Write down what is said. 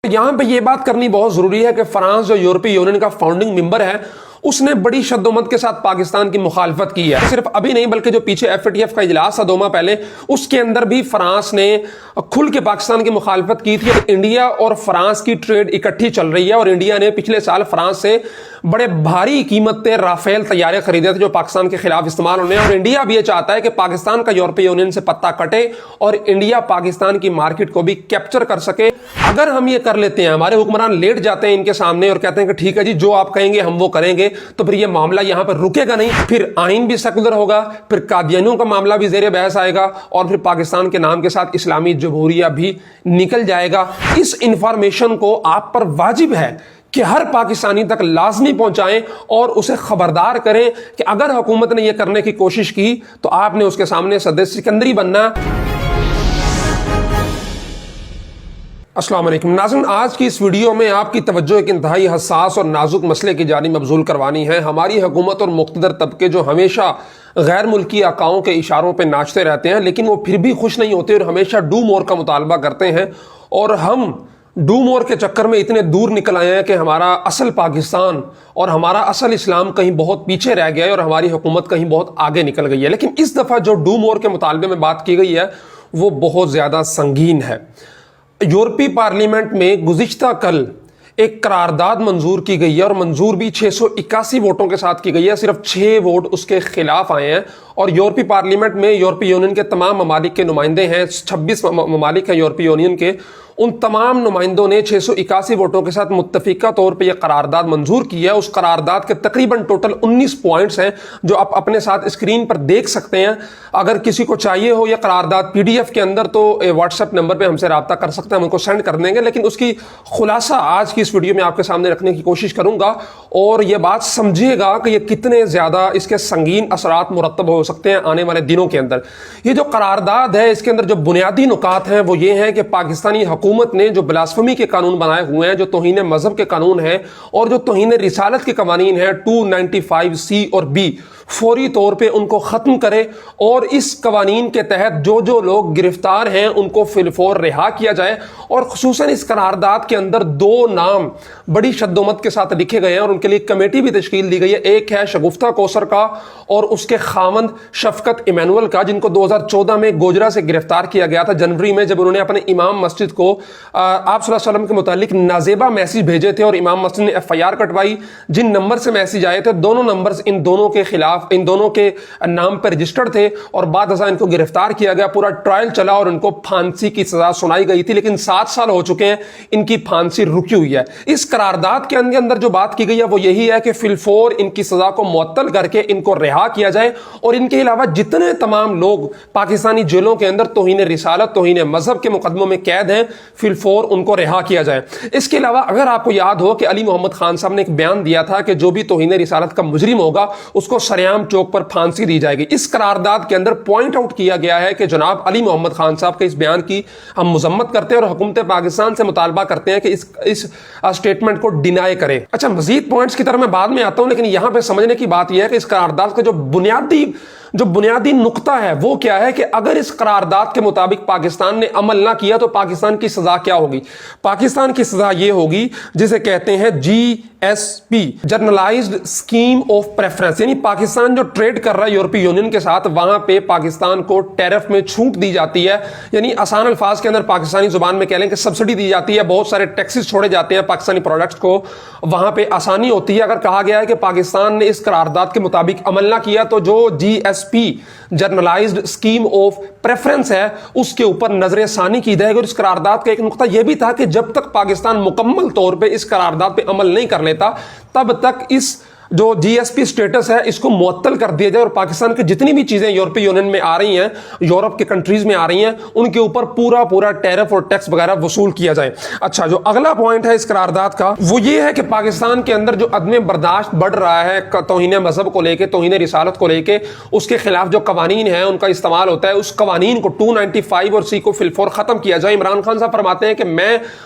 یہاں پہ یہ بات کرنی بہت ضروری ہے کہ فرانس جو یورپی یونین کا فاؤنڈنگ ممبر ہے اس نے بڑی شدومت کے ساتھ پاکستان کی مخالفت کی ہے. صرف ابھی نہیں بلکہ جو پیچھے FATF کا اجلاس تھا 2 ماہ پہلے اس کے اندر بھی فرانس نے کھل کے پاکستان کی مخالفت کی تھی. انڈیا اور فرانس کی ٹریڈ اکٹھی چل رہی ہے اور انڈیا نے پچھلے سال فرانس سے بڑے بھاری قیمت پہ رافیل طیارے خریدے تھے جو پاکستان کے خلاف استعمال ہونے ہیں. اور انڈیا بھی یہ چاہتا ہے کہ پاکستان کا یورپی یونین سے پتہ کٹے اور انڈیا پاکستان کی مارکیٹ کو بھی کیپچر کر سکے. اگر ہم یہ کر لیتے ہیں, ہمارے حکمران لیٹ جاتے ہیں ان کے سامنے اور کہتے ہیں کہ ٹھیک ہے جی جو آپ کہیں گے ہم وہ کریں گے, تو پھر یہ معاملہ یہاں پر رکے گا نہیں. پھر آئین بھی سیکولر ہوگا, پھر قادیانیوں کا معاملہ بھی زیر بحث آئے گا اور پھر پاکستان کے نام کے ساتھ اسلامی جمہوریہ بھی نکل جائے گا. اس انفارمیشن کو آپ پر واجب ہے کہ ہر پاکستانی تک لازمی پہنچائیں اور اسے خبردار کریں کہ اگر حکومت نے یہ کرنے کی کوشش کی تو آپ نے اس کے سامنے صدر سکندری بننا. السلام علیکم ناظرین, آج کی اس ویڈیو میں آپ کی توجہ ایک انتہائی حساس اور نازک مسئلے کی جانب مبذول کروانی ہے. ہماری حکومت اور مقتدر طبقے جو ہمیشہ غیر ملکی آقاؤں کے اشاروں پہ ناچتے رہتے ہیں لیکن وہ پھر بھی خوش نہیں ہوتے اور ہمیشہ ڈو مور کا مطالبہ کرتے ہیں, اور ہم ڈو مور کے چکر میں اتنے دور نکل آئے ہیں کہ ہمارا اصل پاکستان اور ہمارا اصل اسلام کہیں بہت پیچھے رہ گیا ہے اور ہماری حکومت کہیں بہت آگے نکل گئی ہے. لیکن اس دفعہ جو ڈو مور کے مطالبے میں بات کی گئی ہے وہ بہت زیادہ سنگین ہے. یورپی پارلیمنٹ میں گزشتہ کل ایک قرارداد منظور کی گئی ہے اور منظور بھی 681 ووٹوں کے ساتھ کی گئی ہے. صرف 6 ووٹ اس کے خلاف آئے ہیں اور یورپی پارلیمنٹ میں یورپی یونین کے تمام ممالک کے نمائندے ہیں. 26 ممالک ہیں یورپی یونین کے. ان تمام نمائندوں نے 681 ووٹوں کے ساتھ متفقہ طور پہ یہ قرارداد منظور کی ہے. اس قرارداد کے تقریباً ٹوٹل 19 پوائنٹس ہیں جو آپ اپنے ساتھ اسکرین پر دیکھ سکتے ہیں. اگر کسی کو چاہیے ہو یہ قرارداد PDF کے اندر تو واٹس ایپ نمبر پہ ہم سے رابطہ کر سکتے ہیں, ہم ان کو سینڈ کر دیں گے. لیکن اس کی خلاصہ آج کی اس ویڈیو میں آپ کے سامنے رکھنے کی کوشش کروں گا اور یہ بات سمجھیے گا کہ یہ کتنے زیادہ اس کے سنگین اثرات مرتب ہو سکتے ہیں آنے والے دنوں کے اندر. یہ جو قرارداد ہے اس کے اندر جو بنیادی نکات ہیں وہ یہ ہیں کہ پاکستانی حکومت نے جو بلاسفمی کے قانون بنائے ہوئے ہیں, جو توہین مذہب کے قانون ہیں اور جو توہین رسالت کے قوانین ہیں 295C اور B, فوری طور پہ ان کو ختم کرے اور اس قوانین کے تحت جو لوگ گرفتار ہیں ان کو فی الفور رہا کیا جائے. اور خصوصاً اس قرارداد کے اندر 2 نام بڑی شدومت کے ساتھ لکھے گئے ہیں اور ان کے لیے کمیٹی بھی تشکیل دی گئی ہے. ایک ہے شگفتہ کوثر کا اور اس کے خاوند شفقت ایمینول کا, جن کو 2014 میں گوجرا سے گرفتار کیا گیا تھا جنوری میں, جب انہوں نے اپنے امام مسجد کو آپ صلی اللہ علیہ وسلم کے متعلق نازیبا میسیج بھیجے تھے اور امام مسجد نے FIR کٹوائی. جن نمبر سے میسیج آئے تھے دونوں نمبرز ان دونوں کے خلاف, ان دونوں کے نام پر رجسٹرڈ تھے اور بعد ازاں ان کو گرفتار کیا گیا. پورا ٹرائل چلا اور ان کو پھانسی کی سزا سنائی گئی تھی, لیکن 7 سال ہو چکے ہیں ان کی پھانسی رکی ہوئی ہے. اس قرارداد کے اندر جو بات کی گئی ہے وہ یہی ہے کہ فی الفور ان کی سزا کو معطل کر کے ان کو رہا کیا جائے اور ان کے علاوہ جتنے تمام لوگ پاکستانی جیلوں کے اندر توہین رسالت توہین مذہب کے مقدموں میں قید ہیں فی الفور ان کو رہا کیا جائے. اس کے علاوہ اگر آپ کو یاد ہو کہ علی محمد خان صاحب نے ایک بیان دیا تھا کہ جو بھی توہین رسالت کا مجرم ہوگا اس کو سریعام چوک پر پھانسی دی جائے گی. اس قرارداد کے اندر پوائنٹ آؤٹ کیا گیا ہے کہ جناب علی محمد خان صاحب کے اس بیان کی ہم مذمت کرتے ہیں اور حکومت پاکستان سے مطالبہ کرتے ہیں کہ اس اسٹیٹمنٹ کو ڈینائی کرے. اچھا, مزید پوائنٹس کی طرف میں بعد میں آتا ہوں, لیکن یہاں پہ سمجھنے کی بات یہ ہے کہ اس قرارداد کا جو بنیادی نقطہ ہے وہ کیا ہے کہ اگر اس قرارداد کے مطابق پاکستان نے عمل نہ کیا تو پاکستان کی سزا کیا ہوگی. پاکستان کی سزا یہ ہوگی جسے کہتے ہیں GSP, generalised scheme of preference, یعنی پاکستان جو ٹریڈ کر رہا ہے یورپی یونین کے ساتھ وہاں پہ پاکستان کو ٹیرف میں چھوٹ دی جاتی ہے. یعنی آسان الفاظ کے اندر پاکستانی زبان میں کہہ لیں کہ سبسڈی دی جاتی ہے, بہت سارے ٹیکسز چھوڑے جاتے ہیں پاکستانی پروڈکٹس کو, وہاں پہ آسانی ہوتی ہے. اگر کہا گیا ہے کہ پاکستان نے اس قرارداد کے مطابق عمل نہ کیا تو جو GSP generalised scheme of preference ہے اس کے اوپر نظر ثانی کی جائے گی. اور اس قرارداد کا ایک نقطہ یہ بھی تھا کہ جب تک پاکستان مکمل طور پہ اس قرارداد پہ عمل نہیں کر لیتا تب تک اس جو GSP سٹیٹس ہے اس کو معطل کر دیا جائے اور پاکستان کی جتنی بھی چیزیں یورپی یونین میں آ رہی ہیں, یورپ کے کنٹریز میں آ رہی ہیں, ان کے اوپر پورا ٹیرف اور ٹیکس وغیرہ وصول کیا جائے. اچھا, جو اگلا پوائنٹ ہے اس قرارداد کا وہ یہ ہے کہ پاکستان کے اندر جو عدم برداشت بڑھ رہا ہے توہین مذہب کو لے کے, توہین رسالت کو لے کے, اس کے خلاف جو قوانین ہیں ان کا استعمال ہوتا ہے, اس قوانین کو 295 اور C کو فی الفور ختم کیا جائے. عمران خان صاحب فرماتے ہیں کہ میں